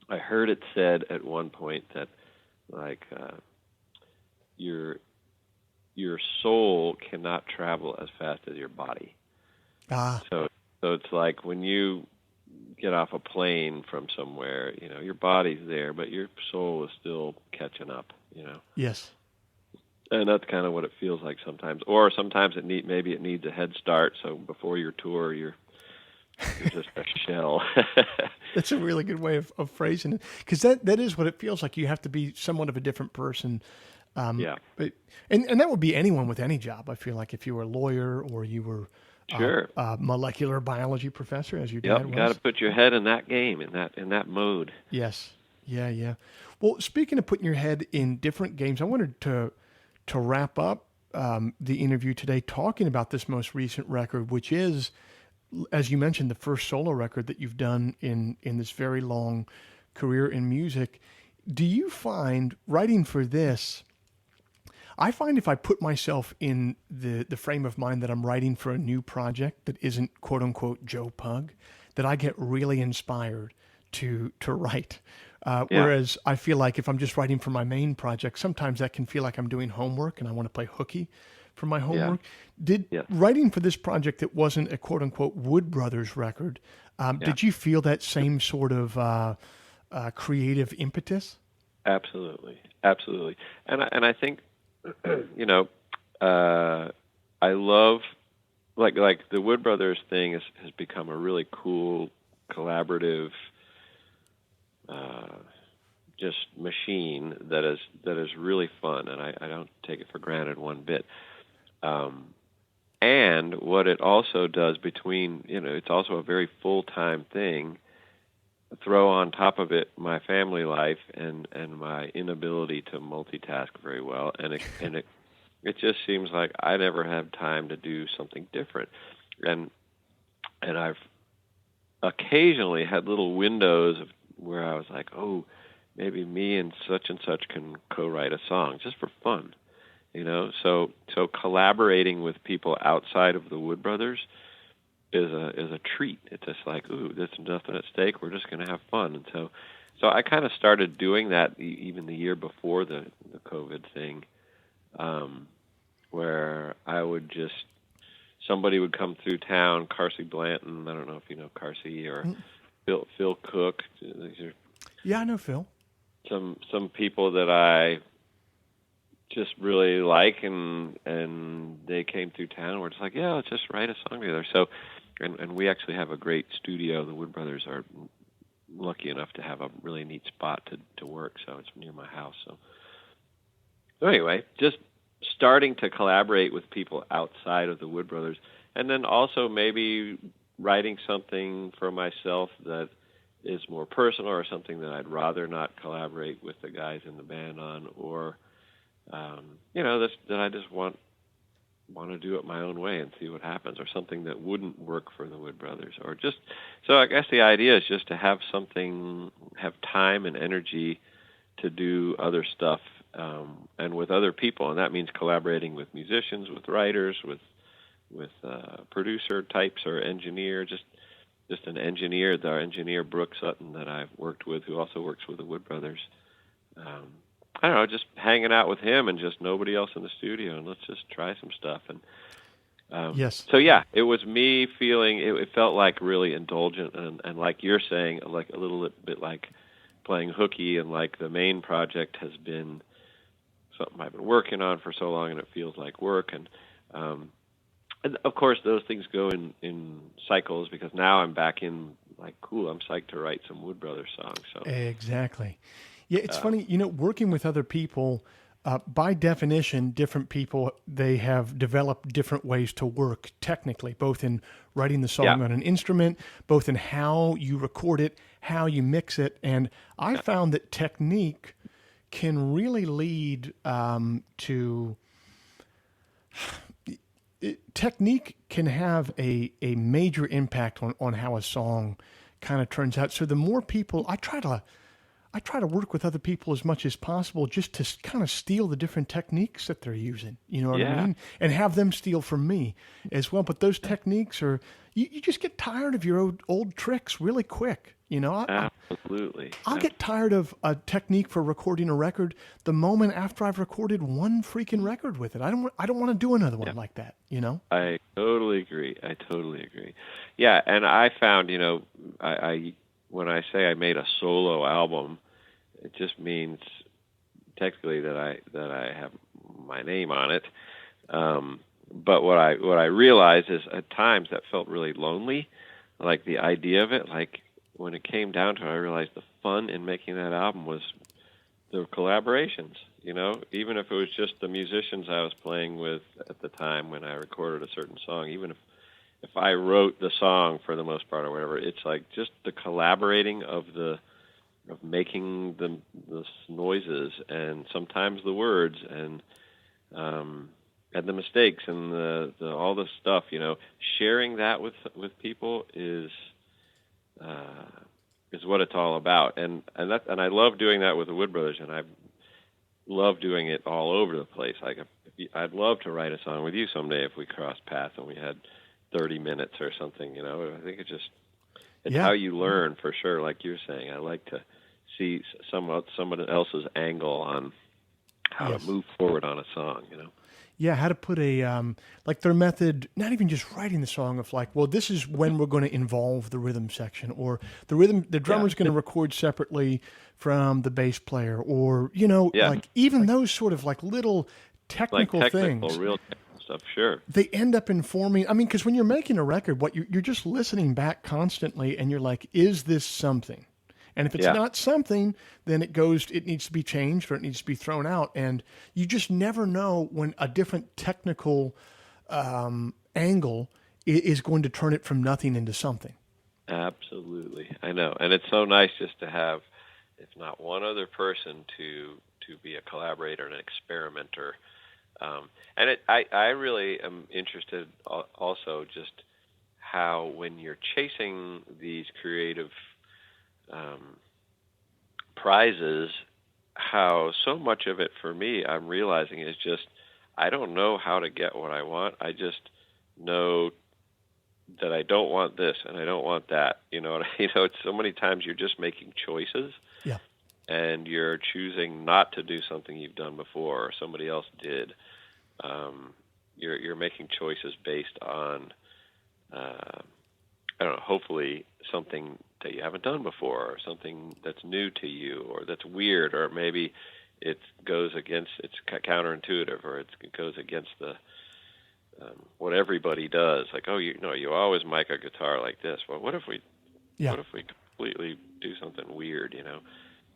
I heard it said at one point that like your soul cannot travel as fast as your body. So it's like when you get off a plane from somewhere, your body's there, but your soul is still catching up. Yes. And that's kind of what it feels like sometimes. Or sometimes maybe it needs a head start. So before your tour, you're just a shell. That's a really good way of phrasing it, because that is what it feels like. You have to be somewhat of a different person. But, and that would be anyone with any job. I feel like if you were a lawyer or you were a molecular biology professor, as your dad was. You got to put your head in that game, in that mode. Yes. Yeah. Well, speaking of putting your head in different games, I wanted to wrap up the interview today talking about this most recent record, which is, as you mentioned, the first solo record that you've done in this very long career in music. Do you find writing for this? I find if I put myself in the frame of mind that I'm writing for a new project that isn't quote unquote Joe Pug, that I get really inspired to write. Whereas I feel like if I'm just writing for my main project, sometimes that can feel like I'm doing homework and I want to play hooky for my homework. Did writing for this project that wasn't a quote unquote Wood Brothers record, did you feel that same sort of creative impetus? Absolutely. And I think, I love like the Wood Brothers thing has become a really cool collaborative just machine that is really fun, and I don't take it for granted one bit. And what it also does between, it's also a very full-time thing. Throw on top of it my family life and my inability to multitask very well, and it just seems like I never have time to do something different, and I've occasionally had little windows where I was like, oh, maybe me and such can co-write a song just for fun, So collaborating with people outside of the Wood Brothers is a treat. It's just like, ooh, there's nothing at stake. We're just going to have fun. And so I kind of started doing that even the year before the COVID thing, where I would somebody would come through town, Carsey Blanton. I don't know if you know Carsey or Phil Cook. These are I know Phil. Some people that I just really like, and they came through town. And we're just like, let's just write a song together. So, and we actually have a great studio. The Wood Brothers are lucky enough to have a really neat spot to work. So it's near my house. So anyway, just starting to collaborate with people outside of the Wood Brothers, and then also maybe writing something for myself that is more personal, or something that I'd rather not collaborate with the guys in the band on, or that I just want to do it my own way and see what happens, or something that wouldn't work for the Wood Brothers, or just so I guess the idea is just to have time and energy to do other stuff and with other people, and that means collaborating with musicians, with writers, with producer types or engineer, just an engineer, our engineer Brooke Sutton that I've worked with, who also works with the Wood Brothers. I don't know, just hanging out with him and just nobody else in the studio, and let's just try some stuff. And yes. So yeah, it was me feeling it felt like really indulgent, and like you're saying, like a little bit like playing hooky, and like the main project has been something I've been working on for so long, and it feels like work. And of course, those things go in cycles, because now I'm back in, like, cool, I'm psyched to write some Wood Brothers songs. So Exactly. Yeah, it's funny, working with other people, by definition, different people, they have developed different ways to work technically, both in writing the song on an instrument, both in how you record it, how you mix it. And I found that technique can really lead to... Technique can have a major impact on how a song kind of turns out. So the more people, I try to work with other people as much as possible, just to kind of steal the different techniques that they're using, you know what I mean? And have them steal from me as well. But those techniques are, you just get tired of your old tricks really quick. Absolutely. I'll get tired of a technique for recording a record the moment after I've recorded one freaking record with it. I don't want to do another one like that, I totally agree. Yeah, and I found, I when I say I made a solo album, it just means technically that I have my name on it. But what I realized is at times that felt really lonely, like the idea of it, like when it came down to it, I realized the fun in making that album was the collaborations, even if it was just the musicians I was playing with at the time when I recorded a certain song, even if I wrote the song for the most part or whatever, it's like just the collaborating of making the noises, and sometimes the words, and the mistakes, and the all the stuff, sharing that with people is what it's all about, and I love doing that with the Wood Brothers, and I love doing it all over the place. Like I'd love to write a song with you someday if we crossed paths and we had 30 minutes or something. I think it's how you learn, for sure. Like you're saying, I like to see someone else's angle on how to move forward on a song. Yeah, how to put like their method, not even just writing the song, of like, well, this is when we're going to involve the rhythm section, or the drummer's going to record separately from the bass player, or, like even those sort of like little technical things. Real technical stuff, sure. They end up informing, because when you're making a record, you're just listening back constantly, and you're like, is this something? And if it's not something, then it needs to be changed, or it needs to be thrown out. And you just never know when a different technical angle is going to turn it from nothing into something. Absolutely. I know. And it's so nice just to have, if not one other person, to be a collaborator and an experimenter. And I really am interested also just how, when you're chasing these creative prizes, how so much of it for me, I'm realizing, is just, I don't know how to get what I want. I just know that I don't want this and I don't want that. It's so many times you're just making choices. Yeah. And you're choosing not to do something you've done before or somebody else did. You're making choices based on, I don't know, hopefully something that you haven't done before, or something that's new to you, or that's weird, or maybe it goes against, it's counterintuitive, or it goes against the what everybody does. Like, you always mic a guitar like this. Well, what if we completely do something weird?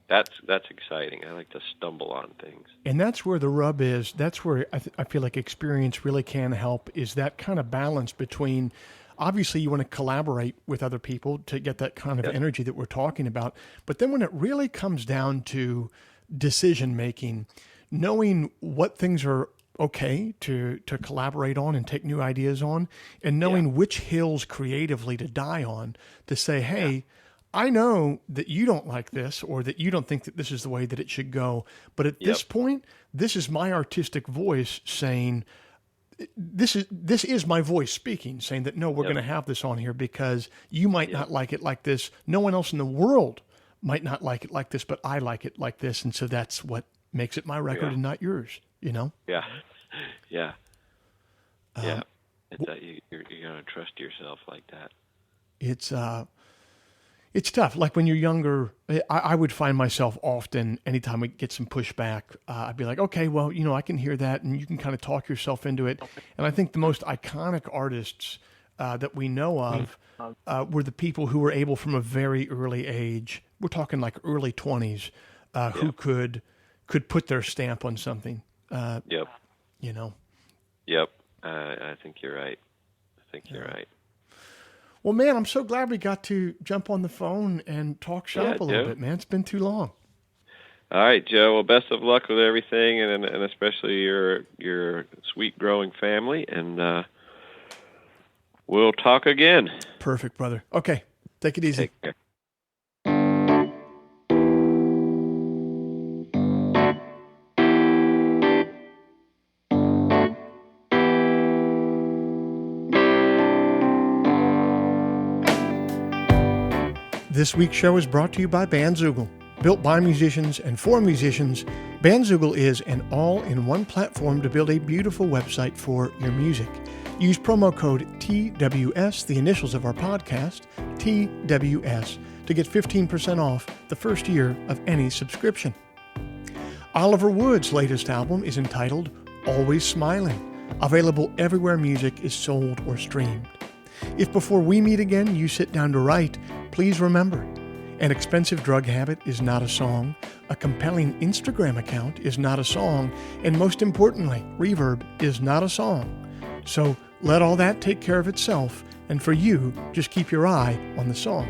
That's exciting. I like to stumble on things. And that's where the rub is. That's where I feel like experience really can help, is that kind of balance between, obviously you want to collaborate with other people to get that kind of energy that we're talking about. But then when it really comes down to decision making, knowing what things are okay to collaborate on and take new ideas on, and knowing which hills creatively to die on, to say, hey, I know that you don't like this or that you don't think that this is the way that it should go. But at this point, this is my artistic voice saying, this is my voice speaking, saying that, no, we're going to have this on here because you might not like it like this. No one else in the world might not like it like this, but I like it like this. And so that's what makes it my record and not yours, you know? Yeah. Yeah. Yeah. It's that you're going to trust yourself like that. It's tough. Like when you're younger, I would find myself often, anytime we get some pushback, I'd be like, okay, well, you know, I can hear that, and you can kind of talk yourself into it. And I think the most iconic artists that we know of were the people who were able from a very early age, we're talking like early 20s, who could put their stamp on something. Yep. You know? Yep. I think you're right. You're right. Well, man, I'm so glad we got to jump on the phone and talk shop a little bit, man. It's been too long. All right, Joe. Well, best of luck with everything, and especially your sweet growing family. And we'll talk again. Perfect, brother. Okay, take it easy. Take care. This week's show is brought to you by Bandzoogle. Built by musicians and for musicians, Bandzoogle is an all-in-one platform to build a beautiful website for your music. Use promo code TWS, the initials of our podcast, TWS, to get 15% off the first year of any subscription. Oliver Wood's latest album is entitled Always Smiling, available everywhere music is sold or streamed. If before we meet again you sit down to write, please remember, an expensive drug habit is not a song, a compelling Instagram account is not a song, and most importantly, reverb is not a song. So let all that take care of itself, and for you, just keep your eye on the song.